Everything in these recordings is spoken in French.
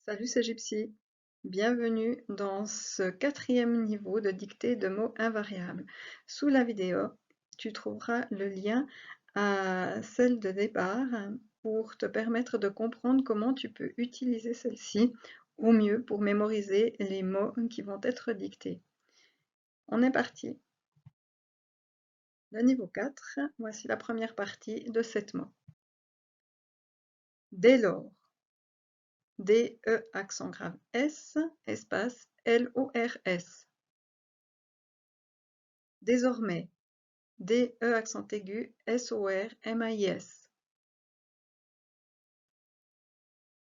Salut, c'est Gypsy. Bienvenue dans ce quatrième niveau de dictée de mots invariables. Sous la vidéo, tu trouveras le lien à celle de départ pour te permettre de comprendre comment tu peux utiliser celle-ci au mieux pour mémoriser les mots qui vont être dictés. On est parti. Le niveau 4, voici la première partie de 7 mots. Dès lors. D-E accent grave S, espace L-O-R-S. Désormais. D-E accent aigu S-O-R-M-A-I-S.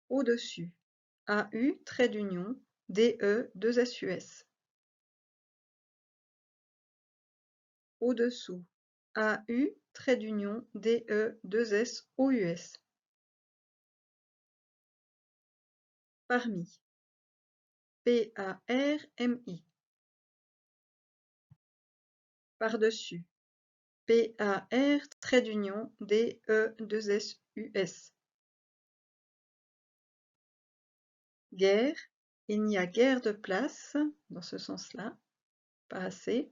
Au-dessus. A-U trait d'union D-E 2 S-U-S. Au-dessous. A-U trait d'union D-E 2 S-O-U-S. Parmi. P-A-R-M-I. Par-dessus. P-A-R trait d'union D-E 2 S-U-S. Guerre, il n'y a guère de place, dans ce sens-là, pas assez.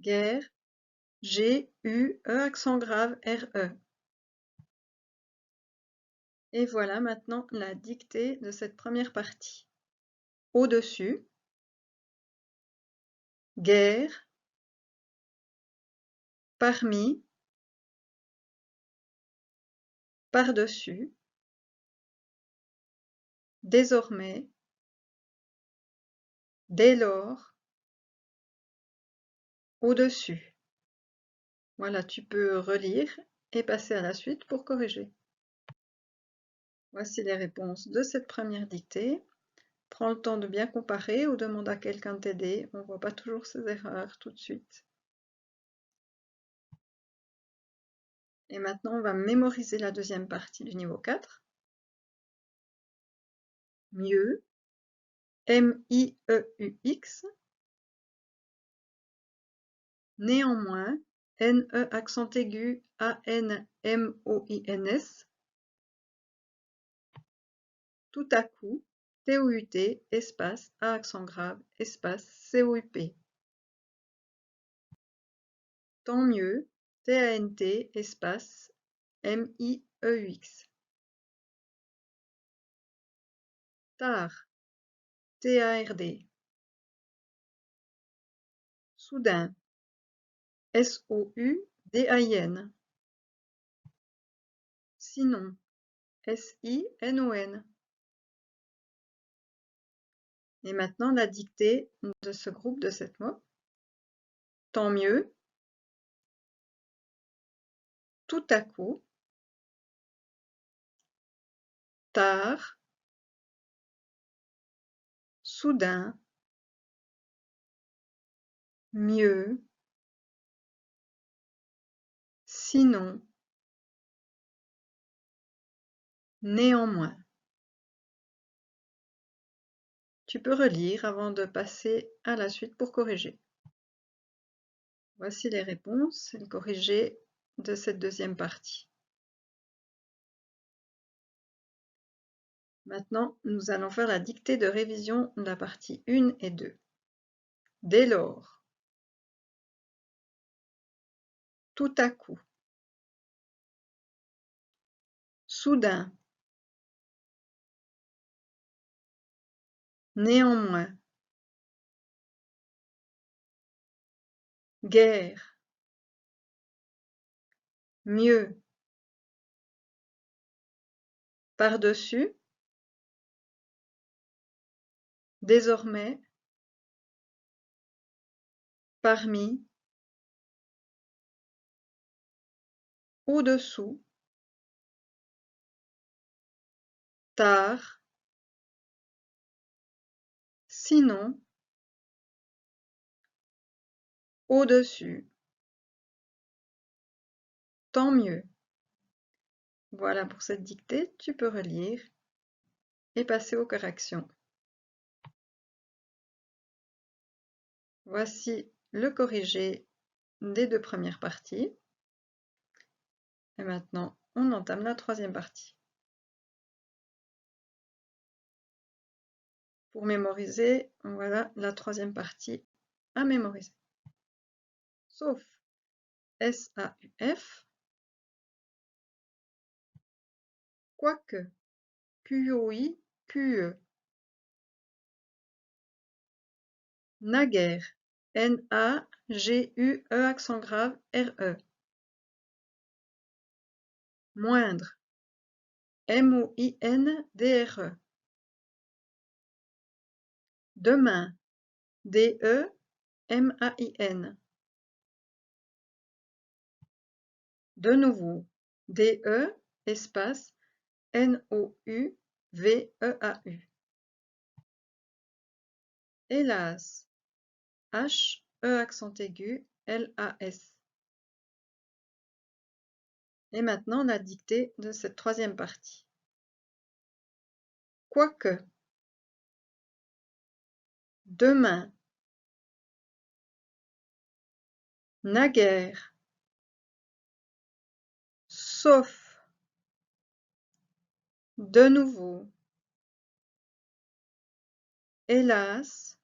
Guerre, G-U-E accent grave R-E. Et voilà maintenant la dictée de cette première partie. Au-dessus, guerre, parmi, par-dessus, désormais, dès lors, au-dessus. Voilà, tu peux relire et passer à la suite pour corriger. Voici les réponses de cette première dictée. Prends le temps de bien comparer ou demande à quelqu'un de t'aider. On ne voit pas toujours ces erreurs tout de suite. Et maintenant, on va mémoriser la deuxième partie du niveau 4. Mieux. M-I-E-U-X. Néanmoins. N-E accent aigu A-N-M-O-I-N-S. Tout à coup. T-O-U-T, espace, A accent grave, espace, C-O-U-P. Tant mieux. T-A-N-T, espace, M-I-E-U-X. Tard. T-A-R-D. Soudain. S-O-U-D-A-I-N. Sinon. S-I-N-O-N. Et maintenant la dictée de ce groupe de 7 mots. Tant mieux. Tout à coup. Tard. Soudain. Mieux. Sinon. Néanmoins. Tu peux relire avant de passer à la suite pour corriger. Voici les réponses et le corrigé de cette deuxième partie. Maintenant, nous allons faire la dictée de révision de la partie 1 et 2. Dès lors. Tout à coup. Soudain. Néanmoins. Guerre. Mieux. Par-dessus. Désormais. Parmi. Au-dessous. Tard. Sinon. Au-dessus. Tant mieux. Voilà pour cette dictée, tu peux relire et passer aux corrections. Voici le corrigé des deux premières parties. Et maintenant, on entame la troisième partie. pour mémoriser, voilà la troisième partie à mémoriser. Sauf SAUF, quoique, QOI, QE. Naguère, NAGUE accent grave RE. Moindre, MOINDRE. Demain, DEMAIN. De nouveau, DE espace NOUVEAU. Hélas, HE accent aigu LAS. Et maintenant la dictée de cette troisième partie. Quoique, demain, naguère, sauf, de nouveau, hélas,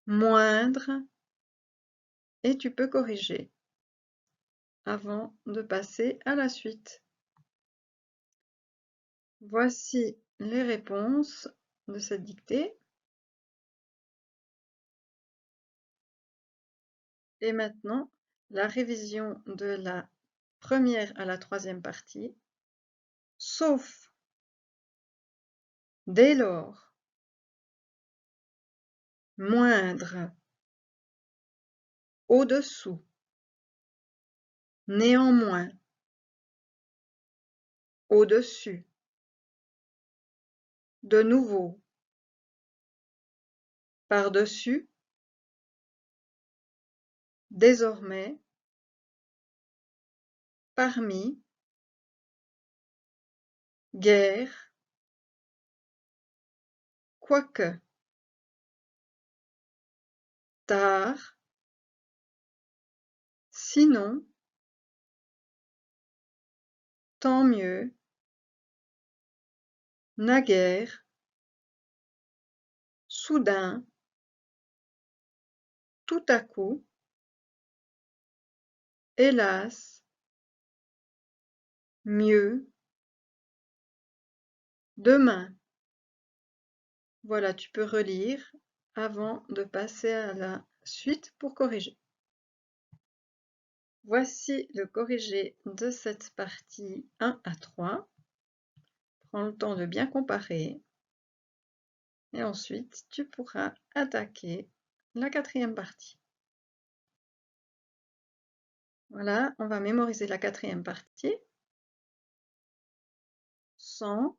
moindre, et tu peux corriger avant de passer à la suite. Voici les réponses de cette dictée. Et maintenant, la révision de la première à la troisième partie. Sauf, dès lors, moindre, au-dessous, néanmoins, au-dessus, de nouveau, par-dessus, désormais, parmi, guère, quoique, tard, sinon, tant mieux, naguère, soudain, tout à coup, hélas, mieux, demain. Voilà, tu peux relire avant de passer à la suite pour corriger. Voici le corrigé de cette partie 1 à 3. Prends le temps de bien comparer. Et ensuite, tu pourras attaquer la quatrième partie. Voilà, on va mémoriser la quatrième partie. Sans,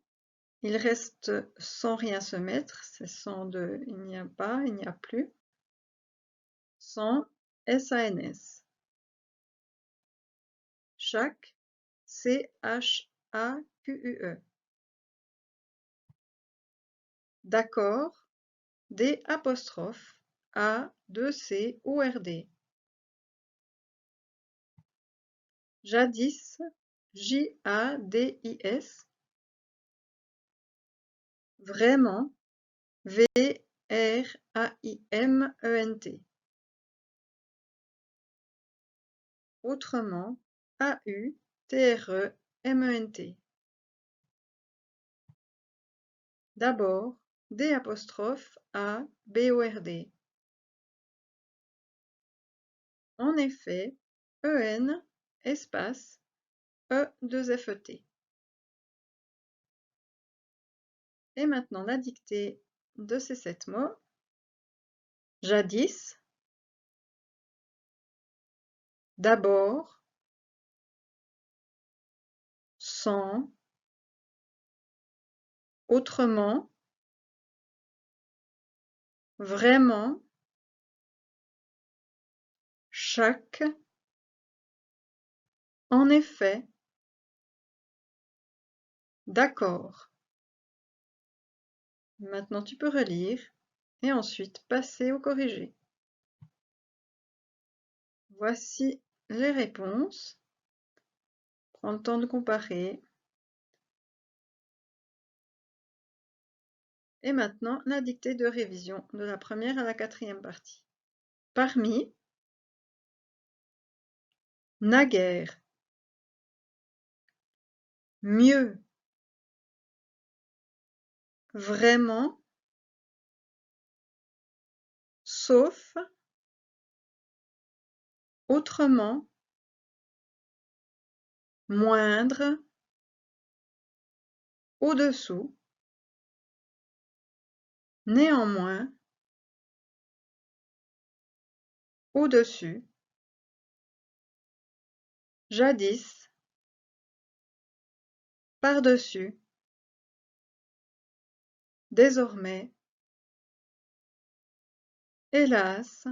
il reste sans rien se mettre, c'est sans de il n'y a pas, il n'y a plus. Sans, SANS. Chaque, CHAQUE. D'accord, D apostrophe, A, 2C, ORD. Jadis, JADIS. Vraiment, VRAIMENT. Autrement, AUTREMENT. D'abord, D apostrophe, A, BORD. En effet, EN, espace, E2FET. Et maintenant la dictée de ces 7 mots. Jadis, d'abord, sans, autrement, vraiment, chaque, en effet, d'accord. Maintenant tu peux relire et ensuite passer au corrigé. Voici les réponses. Prends le temps de comparer. Et maintenant, la dictée de révision de la première à la quatrième partie. Parmi, naguère, mieux, vraiment, sauf, autrement, moindre, au-dessous, néanmoins, au-dessus, jadis, par-dessus, désormais, hélas,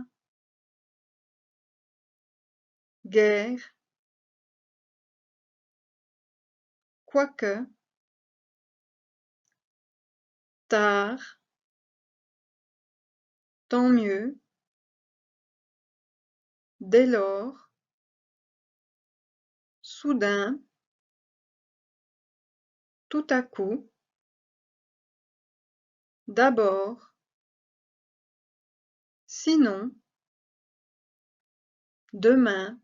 guère, quoique, tard, tant mieux, dès lors, soudain, tout à coup, d'abord, sinon, demain,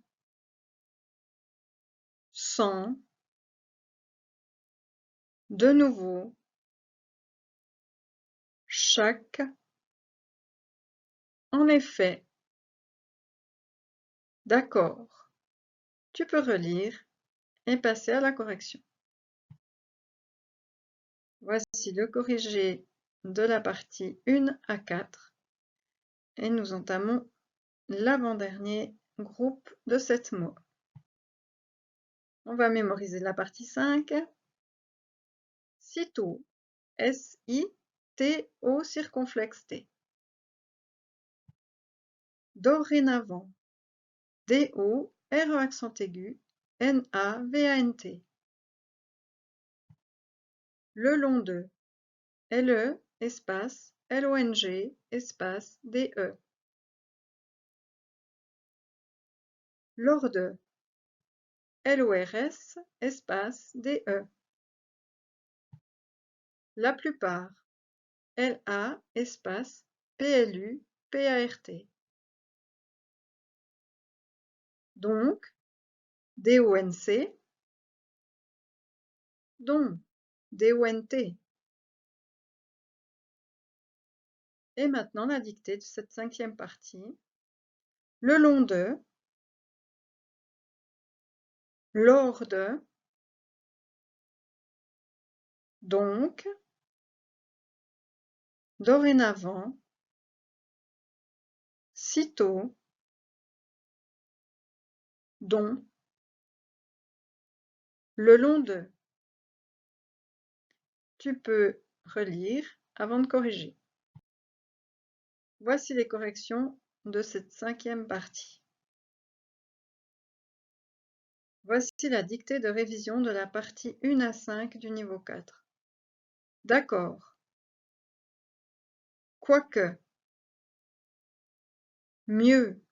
sans, de nouveau, chaque, en effet, d'accord. Tu peux relire et passer à la correction. Voici le corrigé de la partie 1 à 4 et nous entamons l'avant-dernier groupe de 7 mots. On va mémoriser la partie 5. Sitôt, S-I-T-O circonflexe T. Dorénavant, D-O, R accent aigu, N-A-V-A-N-T. Le long de, L-E, espace, L-O-N-G, espace, D-E. Lors de, L-O-R-S, espace, D-E. La plupart, L-A, espace, P-L-U, P-A-R-T. Donc, D-O-N-C, donc, D-O-N-T. Et maintenant la dictée de cette 5e partie. Le long de, lors de, donc, dorénavant, sitôt, dont, le long de. Tu peux relire avant de corriger. Voici les corrections de cette 5e partie. Voici la dictée de révision de la partie 1 à 5 du niveau 4. D'accord. Quoique. Mieux.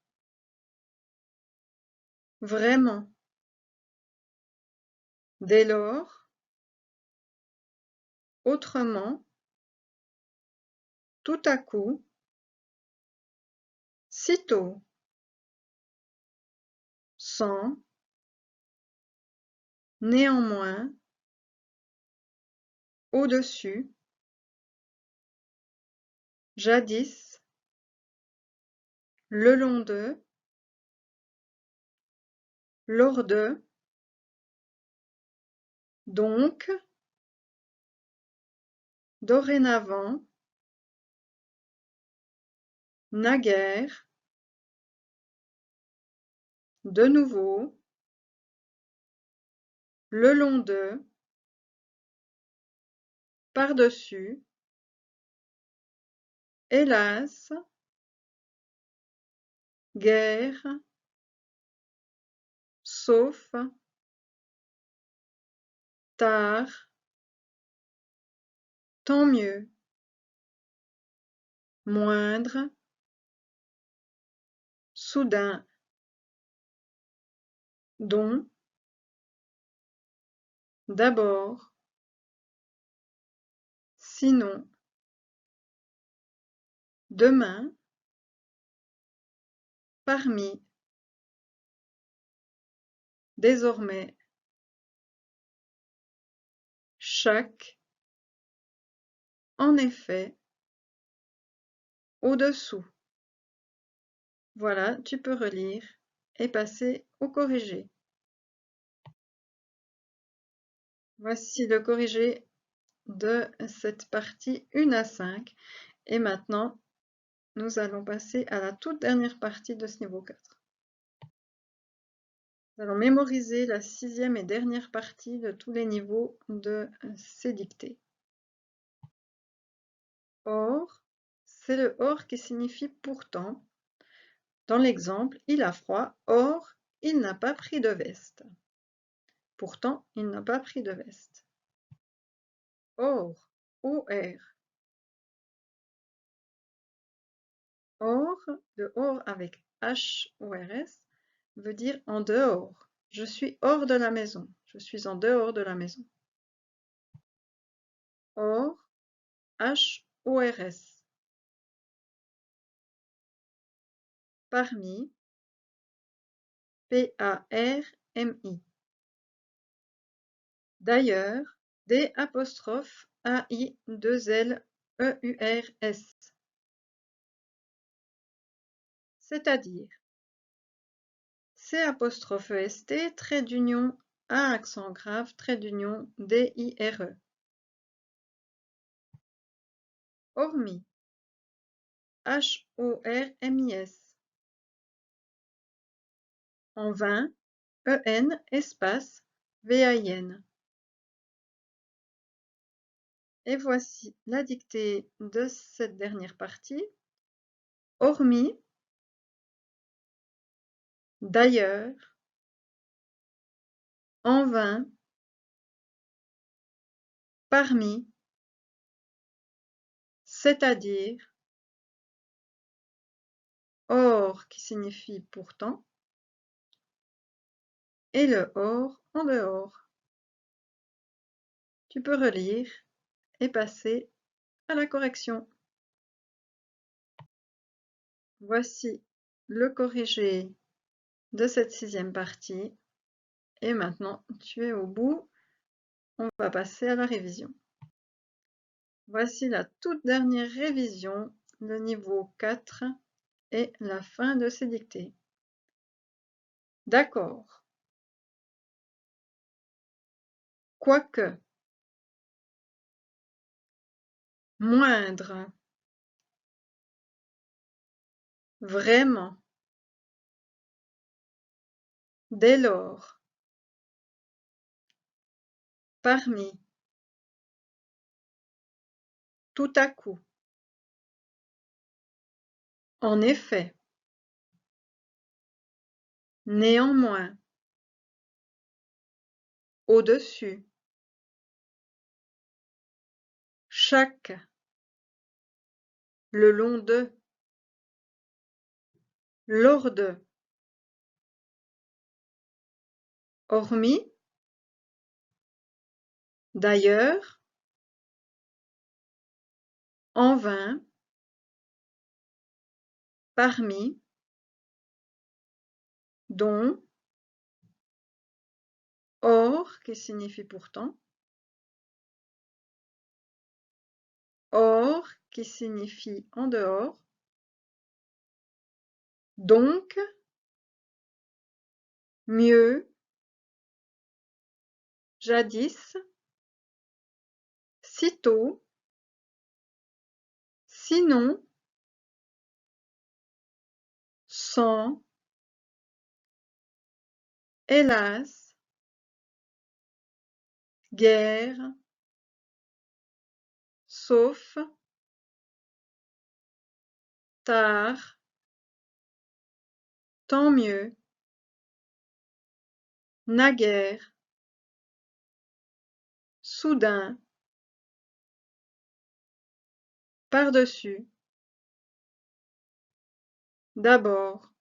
Vraiment. Dès lors. Autrement. Tout à coup. Sitôt. Sans. Néanmoins. Au-dessus. Jadis. Le long de. Lors de. Donc. Dorénavant. Naguère. De nouveau. Le long de. Par-dessus. Hélas. Guère. Sauf. Tard. Tant mieux. Moindre. Soudain. Dont. D'abord. Sinon. demain, parmi, désormais, chaque, en effet, au-dessous. Voilà, tu peux relire et passer au corrigé. Voici le corrigé de cette partie 1 à 5. Et maintenant, nous allons passer à la toute dernière partie de ce niveau 4. Nous allons mémoriser la 6e et dernière partie de tous les niveaux de ces dictées. Or, c'est le or qui signifie pourtant. Dans l'exemple, il a froid, or, il n'a pas pris de veste. Pourtant, il n'a pas pris de veste. Or, O-R. Or, le or avec H-O-R-S veut dire en dehors. Je suis hors de la maison. Je suis en dehors de la maison. Or, H-O-R-S. Parmi, P-A-R-M-I. D'ailleurs, D'-A-I-2-L-E-U-R-S. C'est-à-dire C'-E-S-T, trait d'union, A accent grave, trait d'union, D-I-R-E. Hormis, H-O-R-M-I-S. En vain, E-N, espace, V-A-I-N. Et voici la dictée de cette dernière partie. Hormis, d'ailleurs, en vain, parmi, c'est-à-dire, hors qui signifie pourtant, et le hors en dehors. Tu peux relire et passer à la correction. Voici le corrigé de cette 6e partie. Et maintenant, tu es au bout. On va passer à la révision. Voici la toute dernière révision, le niveau 4 et la fin de ces dictées. D'accord. Quoique. Moindre. Vraiment. Dès lors. Parmi. Tout à coup. En effet. Néanmoins. Au-dessus. Chaque. Le long de. Lors de. Hormis. D'ailleurs. En vain. Parmi. Dont. Hors qui signifie pourtant. Hors qui signifie en dehors. Donc, mieux, jadis, sitôt, sinon, sans, hélas, guère, sauf, tard, tant mieux, naguère, soudain, par-dessus, d'abord,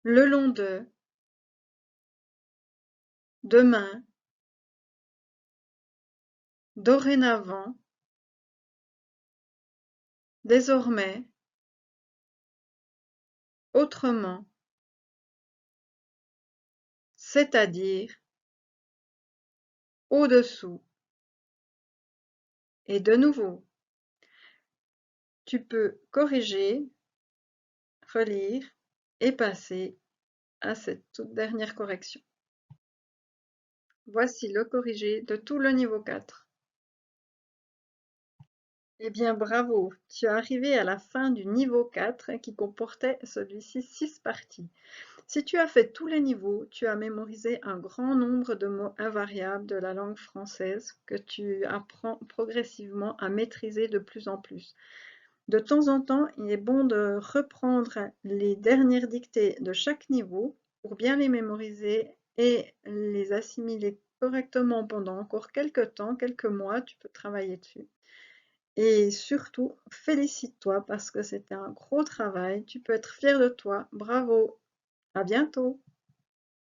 le long de, demain, dorénavant, désormais, autrement, c'est-à-dire, au-dessous. Et de nouveau, tu peux corriger, relire et passer à cette toute dernière correction. Voici le corrigé de tout le niveau 4. Eh bien bravo, tu es arrivé à la fin du niveau 4 qui comportait celui-ci 6 parties. Si tu as fait tous les niveaux, tu as mémorisé un grand nombre de mots invariables de la langue française que tu apprends progressivement à maîtriser de plus en plus. De temps en temps, il est bon de reprendre les dernières dictées de chaque niveau pour bien les mémoriser et les assimiler correctement pendant encore quelques temps, quelques mois, tu peux travailler dessus. Et surtout, félicite-toi parce que c'était un gros travail, tu peux être fier de toi, bravo, à bientôt.